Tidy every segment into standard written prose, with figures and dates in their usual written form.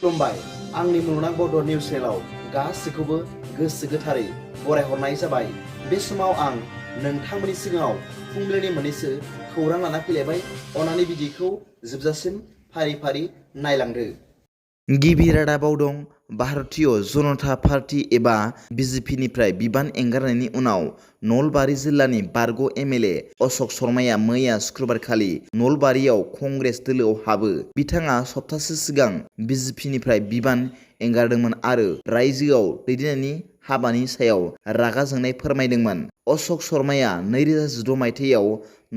खुलुमबाय आंनि मुलुगनां बड' निउस चेनेलाव गासैखौबो गोसो गोथारै बरायहरनाय जाबाय। बे समाव आं नोंथांमोननि सिगाङाव फुंबिलिनि मोननैसो खौरां लाना फैलायबाय। अन्नानै भिडिअखौ जोबजासिम फारि फारि नायलांदो। गिबि रादाबाव दं भारतीय जनता पार्टी एबा बिजेपिनिफ्राय बिबान एंगारनायनि उनाव नलबारि जिल्लानि बारग' MLA अशक शर्माया मैया शुक्रबारखालि नलबारियाव कंग्रेस दोलोआव हाबो। बिथाङा सप्तासे सिगां बिजेपिनिफ्राय बिबान एंगारदोंमोन आरो रायजोआव दैदेननायनि हाबानि सायाव रागा जोंनाय फोरमायदोंमोन। अशक शर्माया 2016 मायथाइयाव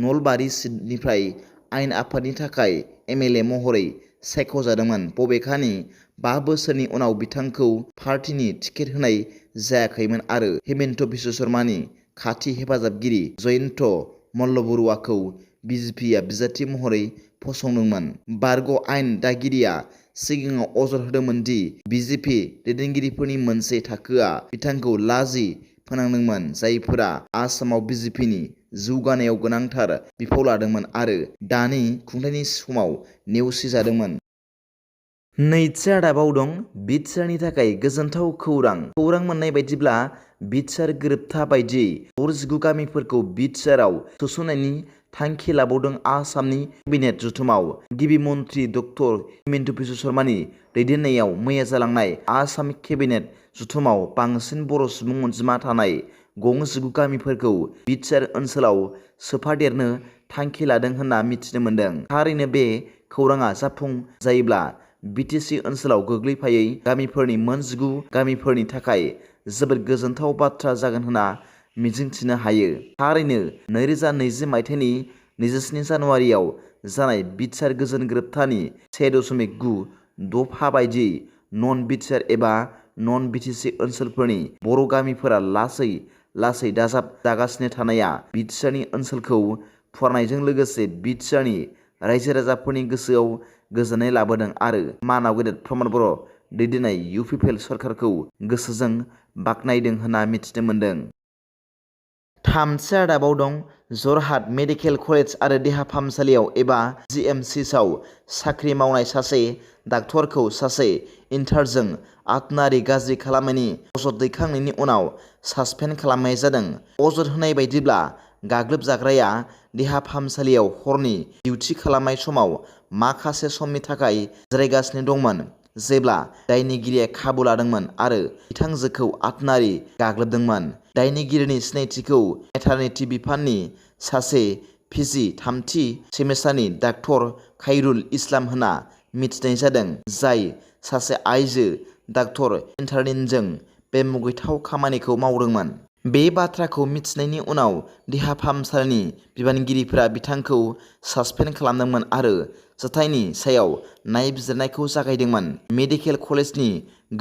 नलबारि सीटनिफ्राय आयेन आफादनि थाखाय MLA महरै सायख'जादोंमोन। बबेखानि 5 बोसोरनि उनाव बिथांखौ पार्टीनि टिकेट होनाय जायाखैमोन आरो हेमन्त बिश्व शर्मानि खाथि हेफाजाबगिरि जयन्त मल्लबरुवाखौ बिजेपिआ बिजाथि महरै फसंदोंमोन। बारग' आयेन दागिरिया सिगाङाव अजद होदोंमोन दि बिजेपि दैदेनगिरिफोरनि मोनसे थाखोआ बिथांखौ लाजि फोनांदोंमोन, जायफोरा आसामाव बिजेपिनि जौगानायाव गोनांथार बिफाव लादोंमोन आरो दानि खुंथायनि समाव नेवसिजादोंमोन। नैथि रादाबाव दं BTRनि थाखाय गोजोनथाव खौरां। खौरां मोननाय बायदिब्ला BTR गोरोबथा बायदियै 69 गामिफोरखौ BTRआव सोसननायनि थांखि लाबावदों। आसामनि केबिनेट जथुमाव गिबि मन्थ्रि डक्टर हेमन्त बिश्व शर्मानि दैदेननायाव मैया जालांनाय आसाम केबिनेट जथुमाव बांसिन बर' सुबुं अनजिमा थानाय 69 गामिफोरखौ BTR ओनसोलाव सोफादेरनो थांखि लादों होनना मिथिनो मोन्दों। थारैनो बे खौराङा जाफुं जायोब्ला BTC ओनसोलाव गोग्लैफायै गामिफोरनि मोन 19 गामिफोरनि थाखाय जोबोद गोजोनथाव बाथ्रा जागोन होनना मिजिंथिनो हायो। थारैनो 2020 मायथाइनि 27 जानुवारियाव जानाय BTR गोजोन गोरोबथानि 1.9 दफा बायदियै नन BTR एबा नन BTC ओनसोलफोरनि बर' गामिफोरा लासै लासै दाजाबजागासिनो थानाया BTRनि ओनसोलखौ फुवारनायजों लोगोसे BTRनि रायजो राजाफोरनि गोसोआव गोजोननाय लाबोदों आरो मानाव गेदेर प्रमद बर' दैदेननाय UPPL सरकारखौ गोसोजों बाख्नायदों होनना मिथिनो मोन्दों। थामथि रादाबाव दं जरहाट मेडिकेल कलेज आरो देहा फाहामसालियाव एबा GMCआव साख्रि मावनाय सासे डाक्टरखौ सासे इन्टार्नजों आथोनारि गाज्रि खालामनायनि अजद दैखांनायनि उनाव सासपेन्ड खालामनाय जादों। अजद होनाय बायदिब्ला गाग्लोबजाग्राया देहा फाहामसालियाव हरनि डिउटि खालामनाय समाव माखासे समनि थाखाय जिरायगासिनो दंमोन जेब्ला दायनिगिरिया खाबु लादोंमोन आरो बिथांजोखौ आथोनारि गाग्लोबदोंमोन। दायनिगिरिनि सिनायथिखौ मेटारनिटि बिफाननि सासे PG थामथि सेमिस्टारनि डाक्टर खायरुल इस्लाम होनना मिथिनाय जादों, जाय सासे आइजो डाक्टर इन्टार्नजों बे मुगैथाव खामानिखौ मावदोंमोन। बे बाथ्राखौ मिथिनायनि उनाव देहा फाहामसालिनि बिबानगिरिफोरा बिथांखौ सासपेन्ड खालामदोंमोन आरो जाथायनि सायाव नायबिजिरनायखौ जागायदोंमोन। मेडिकेल कलेजनि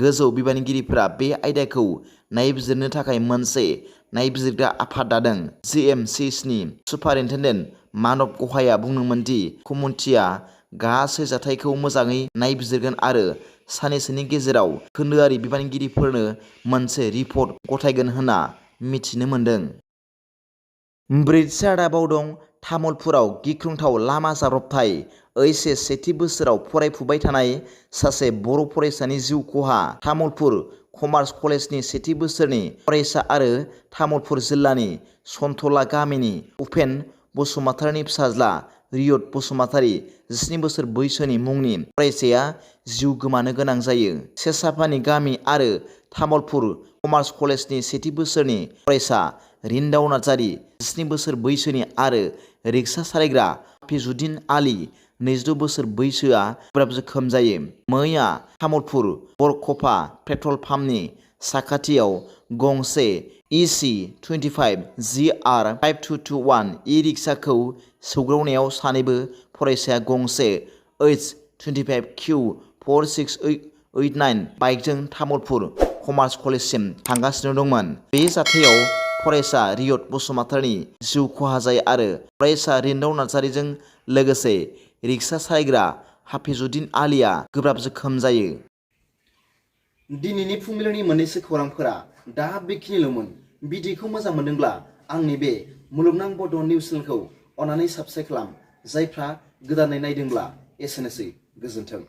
गोजौ बिबानगिरिफोरा बे आयदाखौ नायबिजिरनो थाखाय मोनसे नायबिजिरग्रा आफाद दादों। GMCनि सुपारिनटेन्डेन्ट मानब गहाया बुंदोंमोन दि कमिटिआ गासै जाथायखौ मोजाङै नायबिजिरगोन आरो साननैसोनि गेजेराव खोन्दोआरि बिबानगिरिफोरनो मोनसे रिपर्ट गथायगोन होनना मिथिनो मोन्दों। ब्रैथि रादाबाव दं तामुलपुराव गिख्रंथाव लामा जाब्रबथाय। HS सेथि बोसोराव फरायफुबाय थानाय सासे बर' फरायसानि जिउ खहा। तामुलपुर कमार्स कलेजनि सेथि बोसोरनि फरायसा आरो तामुलपुर जिल्लानि सन्थला गामिनि उपेन बसुमतारीनि फिसाज्ला रियद बसुमतारी 17 बोसोर बैसोनि मुंनि फरायसाया जिउ गोमानो गोनां जायो। सेसापानि गामि आरो तामुलपुर कमार्स कलेजनि सेथि बोसोरनि फरायसा रिन्दाव नार्जारी 17 बोसोर बैसोनि आरो रिक्सा सालायग्रा हाफिजुद्दिन आली 22 बोसोर बैसोआ गोब्राब जोखोम जायो। मैया तामुलपुर बरकफा पेट्रल पाम्पनि साखाथियाव गंसे EC25GR5221 ई-रिक्साखौ सौग्रावनायाव सानैबो फरायसाया गंसे H25Q4689 बाइकजों तामुलपुर कमार्स कलेजसिम थांगासिनो दंमोन। बे जाथायाव फरायसा रियद बसुमतारीनि जिउ खहा जायो आरो फरायसा रिन्दाव नार्जारीजों लोगोसे रिक्सा सालायग्रा हाफिजुद्दिन आलीआ गोब्राब जोखोम जायो। दिनैनि फुंबिलिनि मोननैसो खौरांफोरा दा बेखिनिल'मोन। भिडिअखौ मोजां मोनदोंब्ला आंनि बे मुलुगनां बड' निउस चेनेलखौ अन्नानै साबस्क्राइब खालाम। जायफ्रा गोदानै नायदोंब्ला एसेनोसै, गोजोन्थों।